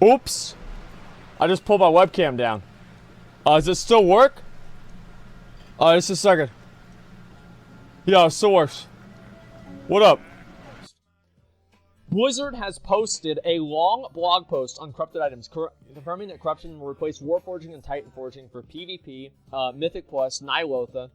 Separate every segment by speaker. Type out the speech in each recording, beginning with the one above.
Speaker 1: Oops. I just pulled my webcam down. Does it still work? Just a second. Yeah, it still works. What up? Blizzard has posted a long blog post on corrupted items, confirming that corruption will replace Warforging and Titan Forging for PvP, Mythic Plus, Nihilotha,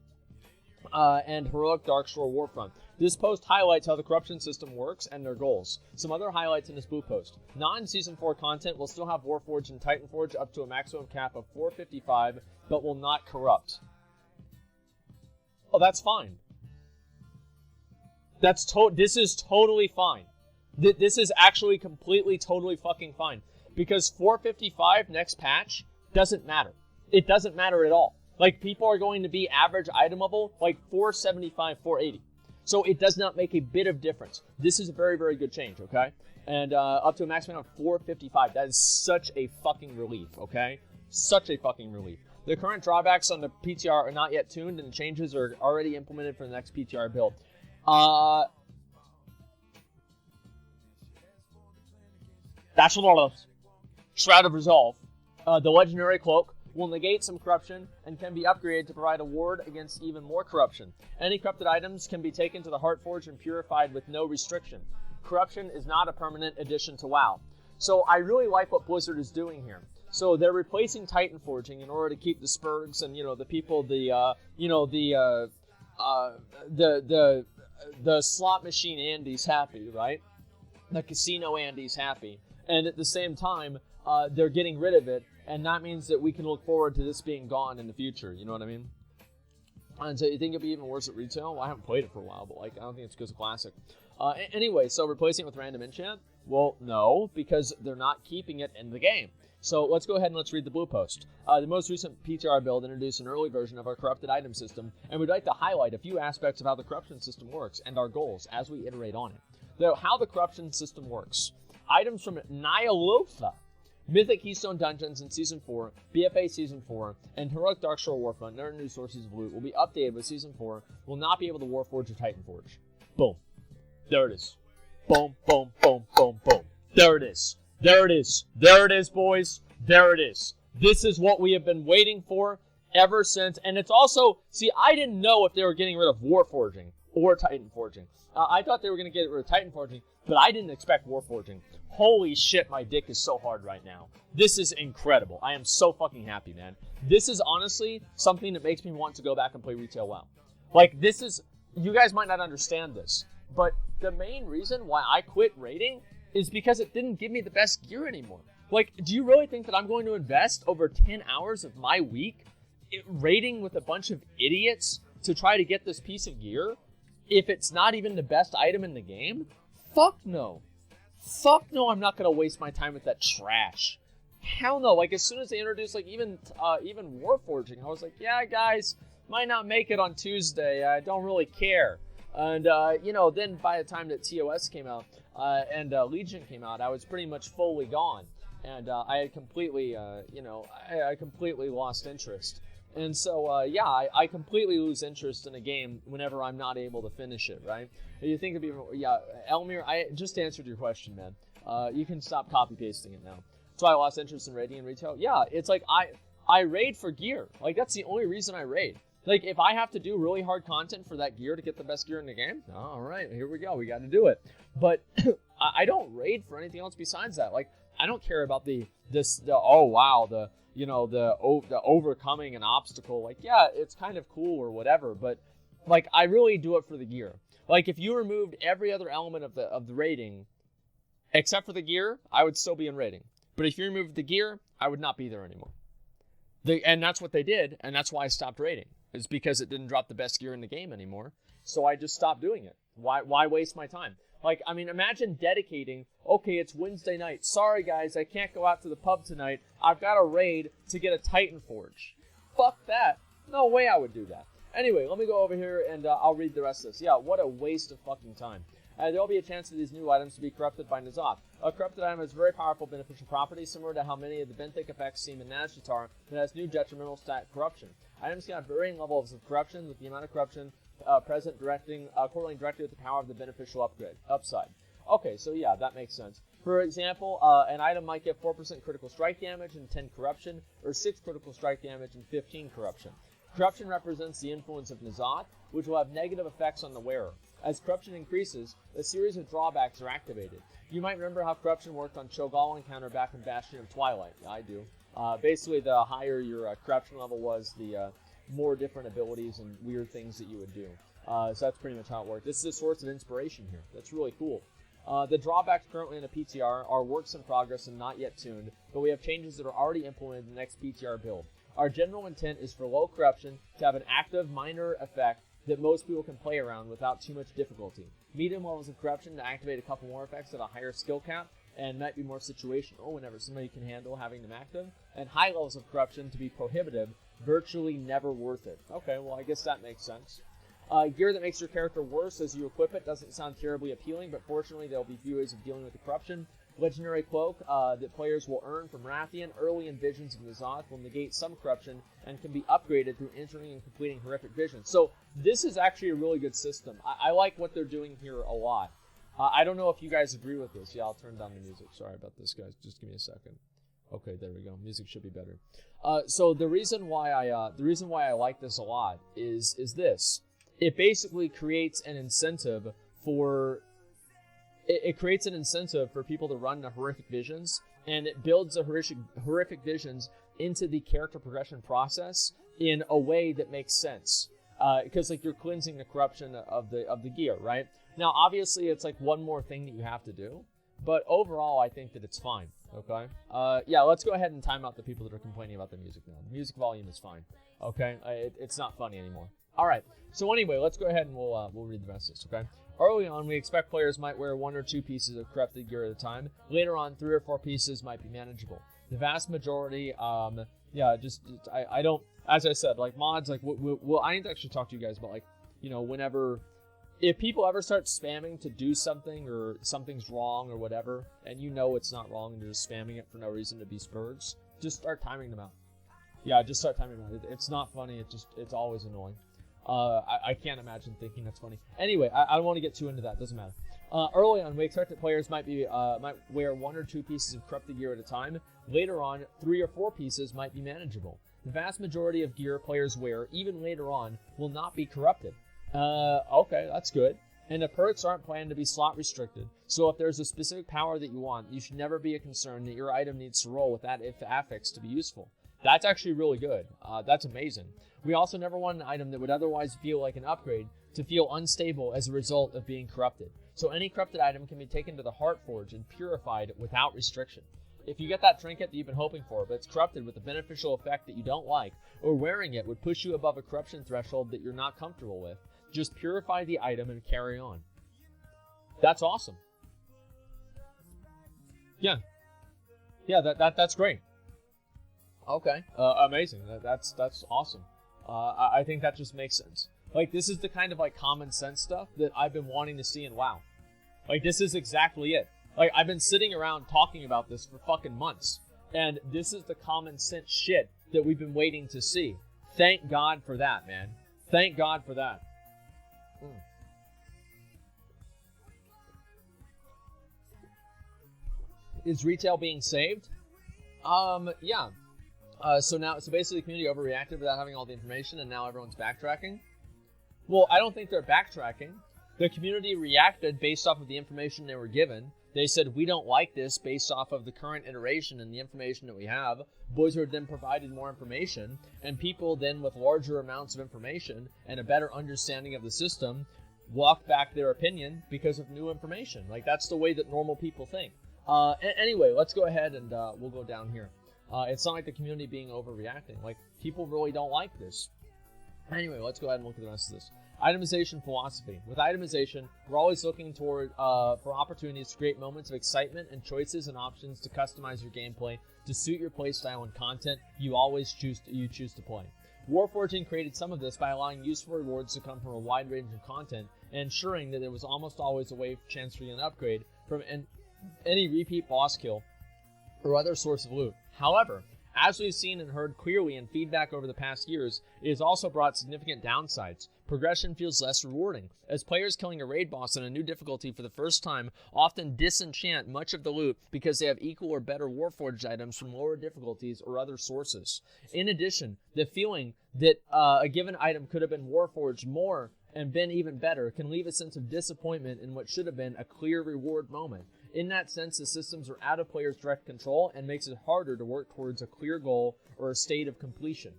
Speaker 1: and Heroic Darkshore Warfront. This post highlights how the corruption system works and their goals. Some other highlights in this blue post. Non-Season 4 content will still have Warforged and Titan Forge up to a maximum cap of 455, but will not corrupt. Oh, that's fine. This is totally fine. This is actually completely, totally fucking fine. Because 455 next patch doesn't matter. It doesn't matter at all. Like, people are going to be average itemable, like 475, 480. So it does not make a bit of difference. This is a very, very good change, okay? And up to a maximum of 455. That is such a fucking relief, okay? Such a fucking relief. The current drawbacks on the PTR are not yet tuned, and the changes are already implemented for the next PTR build. That's a lot of Shroud of Resolve. The Legendary Cloak will negate some corruption and can be upgraded to provide a ward against even more corruption. Any corrupted items can be taken to the Heartforge and purified with no restriction. Corruption is not a permanent addition to WoW. So I really like what Blizzard is doing here. So they're replacing Titan Forging in order to keep the Spurgs and, the people, the slot machine Andes happy, right? The casino Andes happy. And at the same time, they're getting rid of it, and that means that we can look forward to this being gone in the future, you know what I mean? And so you think it'd be even worse at retail? Well, I haven't played it for a while, but I don't think it's because of Classic. Anyway, so replacing it with random enchant? Well, no, because they're not keeping it in the game. So let's go ahead and let's read the blue post. The most recent PTR build introduced an early version of our corrupted item system, and we'd like to highlight a few aspects of how the corruption system works and our goals as we iterate on it. Though, how the corruption system works. Items from Nihilotha, Mythic Keystone Dungeons in Season 4, BFA Season 4, and Heroic Darkshore Warfront, and other new sources of loot will be updated with Season 4, will not be able to Warforge or Titan Forge. Boom. There it is. Boom, boom, boom, boom, boom. There it is. There it is. There it is, boys. There it is. This is what we have been waiting for ever since, and it's also, see, I didn't know if they were getting rid of Warforging or Titan Forging. I thought they were going to get rid of Titan Forging, but I didn't expect Warforging. Holy shit, my dick is so hard right now. This is incredible. I am so fucking happy, man. This is honestly something that makes me want to go back and play retail WoW. Like, this is, you guys might not understand this, but the main reason why I quit raiding is because it didn't give me the best gear anymore. Like, do you really think that I'm going to invest over 10 hours of my week raiding with a bunch of idiots to try to get this piece of gear if it's not even the best item in the game? Fuck no. Fuck no, I'm not going to waste my time with that trash. Hell no. Like, as soon as they introduced, like, even Warforging, I was like, yeah, guys, might not make it on Tuesday. I don't really care. And, then by the time that TOS came out and Legion came out, I was pretty much fully gone. And I had completely, I completely lost interest. And so, I completely lose interest in a game whenever I'm not able to finish it, right? You think it'd be, Elmir, I just answered your question, man. You can stop copy-pasting it now. So I lost interest in raiding and retail. Yeah, it's like I raid for gear. Like, that's the only reason I raid. Like, if I have to do really hard content for that gear to get the best gear in the game, all right, here we go. We got to do it. But I don't raid for anything else besides that. Like, I don't care about the overcoming an obstacle. Like, yeah, it's kind of cool or whatever, but like, I really do it for the gear. Like, if you removed every other element of the raiding except for the gear, I would still be in raiding. But if you removed the gear, I would not be there anymore. And that's what they did, and that's why I stopped raiding. It's because it didn't drop the best gear in the game anymore. So I just stopped doing it. Why waste my time? Like, I mean, imagine dedicating, okay, it's Wednesday night. Sorry, guys, I can't go out to the pub tonight. I've got a raid to get a Titan Forge. Fuck that. No way I would do that. Anyway, let me go over here and I'll read the rest of this. Yeah, what a waste of fucking time. There will be a chance for these new items to be corrupted by N'Zoth. A corrupted item has very powerful beneficial properties, similar to how many of the benthic effects seem in Nazjatar, that has new detrimental stat corruption. Items can have varying levels of corruption, with the amount of corruption present correlating directly with the power of the beneficial upside. Okay, so yeah, that makes sense. For example, an item might get 4% critical strike damage and 10 corruption, or 6 critical strike damage and 15 corruption. Corruption represents the influence of N'Zoth, which will have negative effects on the wearer. As corruption increases, a series of drawbacks are activated. You might remember how corruption worked on Cho'Gall encounter back in Bastion of Twilight. Yeah, I do. Basically, the higher your corruption level was, the more different abilities and weird things that you would do. So that's pretty much how it worked. This is a source of inspiration here. That's really cool. The drawbacks currently in the PTR are works in progress and not yet tuned, but we have changes that are already implemented in the next PTR build. Our general intent is for low corruption to have an active minor effect that most people can play around without too much difficulty. Medium levels of corruption to activate a couple more effects at a higher skill cap and might be more situational whenever somebody can handle having them active. And high levels of corruption to be prohibitive, virtually never worth it. Okay, well I guess that makes sense. Gear that makes your character worse as you equip it doesn't sound terribly appealing, but fortunately there will be few ways of dealing with the corruption. Legendary Cloak that players will earn from Rathian early in Visions of N'Zoth will negate some corruption and can be upgraded through entering and completing horrific visions. So this is actually a really good system. I like what they're doing here a lot. I don't know if you guys agree with this. Yeah, I'll turn down the music. Sorry about this, guys. Just give me a second. Okay, there we go. Music should be better. So the reason why I like this a lot is this. It basically creates an incentive for people to run the horrific visions, and it builds the horrific visions into the character progression process in a way that makes sense. Because like you're cleansing the corruption of the gear, right? Now, obviously, it's like one more thing that you have to do, but overall, I think that it's fine. Okay. Yeah, let's go ahead and time out the people that are complaining about the music now. The music volume is fine. Okay, it's not funny anymore. All right. So anyway, let's go ahead and we'll read the rest of this. Okay. Early on, we expect players might wear 1 or 2 pieces of corrupted gear at a time. Later on, 3 or 4 pieces might be manageable. The vast majority, I don't, as I said, like mods, like, I need to actually talk to you guys about, like, you know, whenever, if people ever start spamming to do something or something's wrong or whatever, and you know it's not wrong and you're just spamming it for no reason to be spurgs, just start timing them out. Yeah, just start timing them out. It's not funny, it's always annoying. I can't imagine thinking that's funny. Anyway, I don't want to get too into that. Doesn't matter. Early on, we expect that players might wear 1 or 2 pieces of corrupted gear at a time. Later on, 3 or 4 pieces might be manageable. The vast majority of gear players wear, even later on, will not be corrupted. Okay, that's good. And the perks aren't planned to be slot restricted. So if there's a specific power that you want, you should never be a concern that your item needs to roll with that affix to be useful. That's actually really good. That's amazing. We also never want an item that would otherwise feel like an upgrade to feel unstable as a result of being corrupted. So any corrupted item can be taken to the Heart Forge and purified without restriction. If you get that trinket that you've been hoping for, but it's corrupted with a beneficial effect that you don't like, or wearing it would push you above a corruption threshold that you're not comfortable with, just purify the item and carry on. That's awesome. Yeah. Yeah, that's great. Okay. Amazing. That's awesome. I think that just makes sense. Like, this is the kind of, like, common sense stuff that I've been wanting to see in WoW. Like, this is exactly it. Like, I've been sitting around talking about this for fucking months. And this is the common sense shit that we've been waiting to see. Thank God for that, man. Thank God for that. Is retail being saved? Yeah. So basically the community overreacted without having all the information, and now everyone's backtracking. Well, I don't think they're backtracking. The community reacted based off of the information they were given. They said, we don't like this based off of the current iteration and the information that we have. Blizzard then provided more information, and people then with larger amounts of information and a better understanding of the system walked back their opinion because of new information. Like, that's the way that normal people think. Anyway, let's go ahead and we'll go down here. It's not like the community being overreacting. Like, people really don't like this. Anyway, let's go ahead and look at the rest of this. Itemization philosophy. With itemization, we're always looking toward for opportunities to create moments of excitement and choices and options to customize your gameplay to suit your playstyle and content you choose to play. Warforging created some of this by allowing useful rewards to come from a wide range of content and ensuring that there was almost always a way chance for you an upgrade from any repeat boss kill or other source of loot. However, As we've seen and heard clearly in feedback over the past years, it has also brought significant downsides. Progression feels less rewarding, as players killing a raid boss on a new difficulty for the first time often disenchant much of the loot because they have equal or better Warforged items from lower difficulties or other sources. In addition, the feeling that a given item could have been Warforged more and been even better can leave a sense of disappointment in what should have been a clear reward moment. In that sense, the systems are out of players' direct control and makes it harder to work towards a clear goal or a state of completion.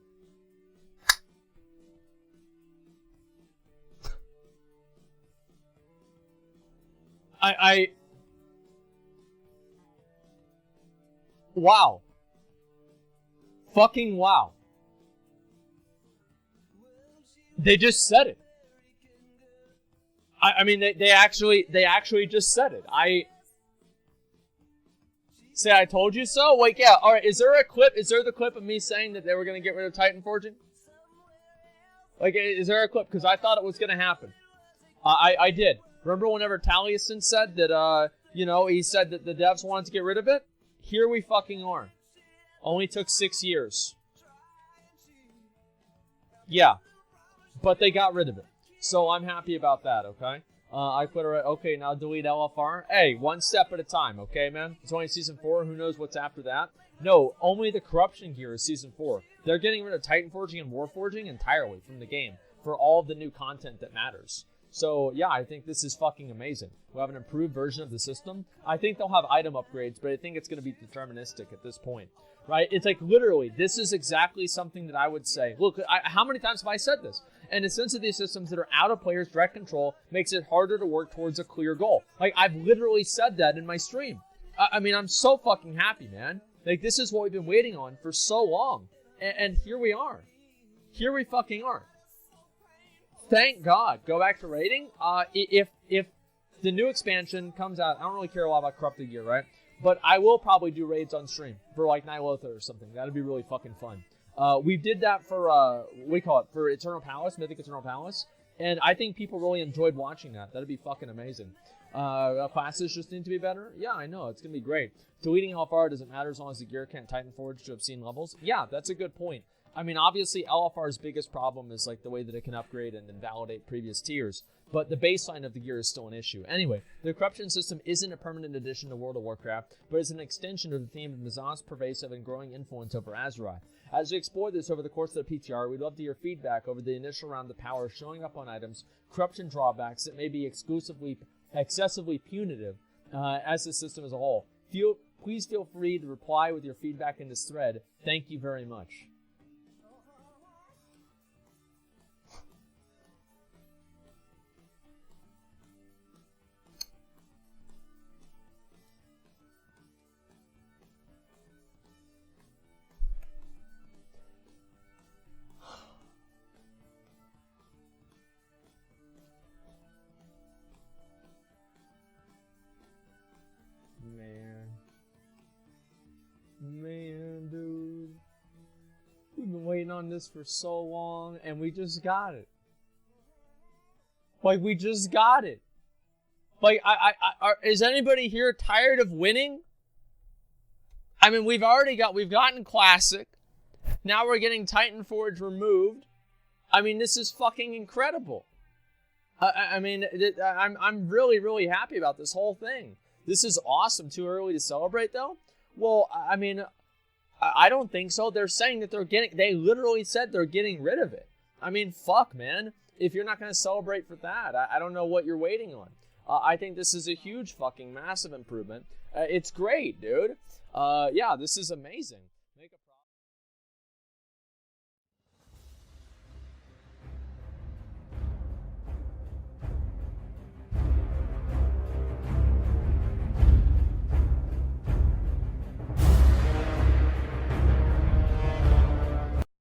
Speaker 1: Wow. Fucking wow. They just said it. I mean, they actually just said it. Say I told you so? Like, yeah, alright, is there the clip of me saying that they were going to get rid of Titan Forging? Like, is there a clip? Because I thought it was going to happen. I did. Remember whenever Taliesin said that, he said that the devs wanted to get rid of it? Here we fucking are. Only took 6 years. Yeah. But they got rid of it. So I'm happy about that, okay? I put her at, okay, now delete LFR. Hey, one step at a time, okay, man? It's only Season 4. Who knows what's after that? No, only the corruption gear is Season 4. They're getting rid of Titan Forging and Warforging entirely from the game for all of the new content that matters. So, yeah, I think this is fucking amazing. We'll have an improved version of the system. I think they'll have item upgrades, but I think it's going to be deterministic at this point, right? It's like, literally, this is exactly something that I would say. Look, how many times have I said this? And the sense of these systems that are out of players' direct control makes it harder to work towards a clear goal. Like, I've literally said that in my stream. I mean, I'm so fucking happy, man. Like, this is what we've been waiting on for so long. And here we are. Here we fucking are. Thank God. Go back to raiding. If the new expansion comes out, I don't really care a lot about corrupted gear, right? But I will probably do raids on stream for like Nihilotha or something. That'd be really fucking fun. We did that for, for Eternal Palace, Mythic Eternal Palace. And I think people really enjoyed watching that. That'd be fucking amazing. Classes just need to be better. Yeah, I know. It's going to be great. Deleting LFR doesn't matter as long as the gear can't Titan Forge to obscene levels. Yeah, that's a good point. I mean, obviously, LFR's biggest problem is like the way that it can upgrade and invalidate previous tiers. But the baseline of the gear is still an issue. Anyway, the corruption system isn't a permanent addition to World of Warcraft, but is an extension of the theme of Mazan's pervasive and growing influence over Azeroth. As we explore this over the course of the PTR, we'd love to hear feedback over the initial round of power showing up on items, corruption drawbacks that may be excessively punitive as the system as a whole. Please feel free to reply with your feedback in this thread. Thank you very much. Man, dude. We've been waiting on this for so long, and we just got it. Like, we just got it. Like, is anybody here tired of winning? I mean, we've gotten Classic. Now we're getting Titan Forge removed. I mean, this is fucking incredible. I'm really, really happy about this whole thing. This is awesome. Too early to celebrate, though? Well, I mean, I don't think so. They're saying that they literally said they're getting rid of it. I mean, fuck, man. If you're not going to celebrate for that, I don't know what you're waiting on. I think this is a huge fucking massive improvement. It's great, dude. Yeah, this is amazing.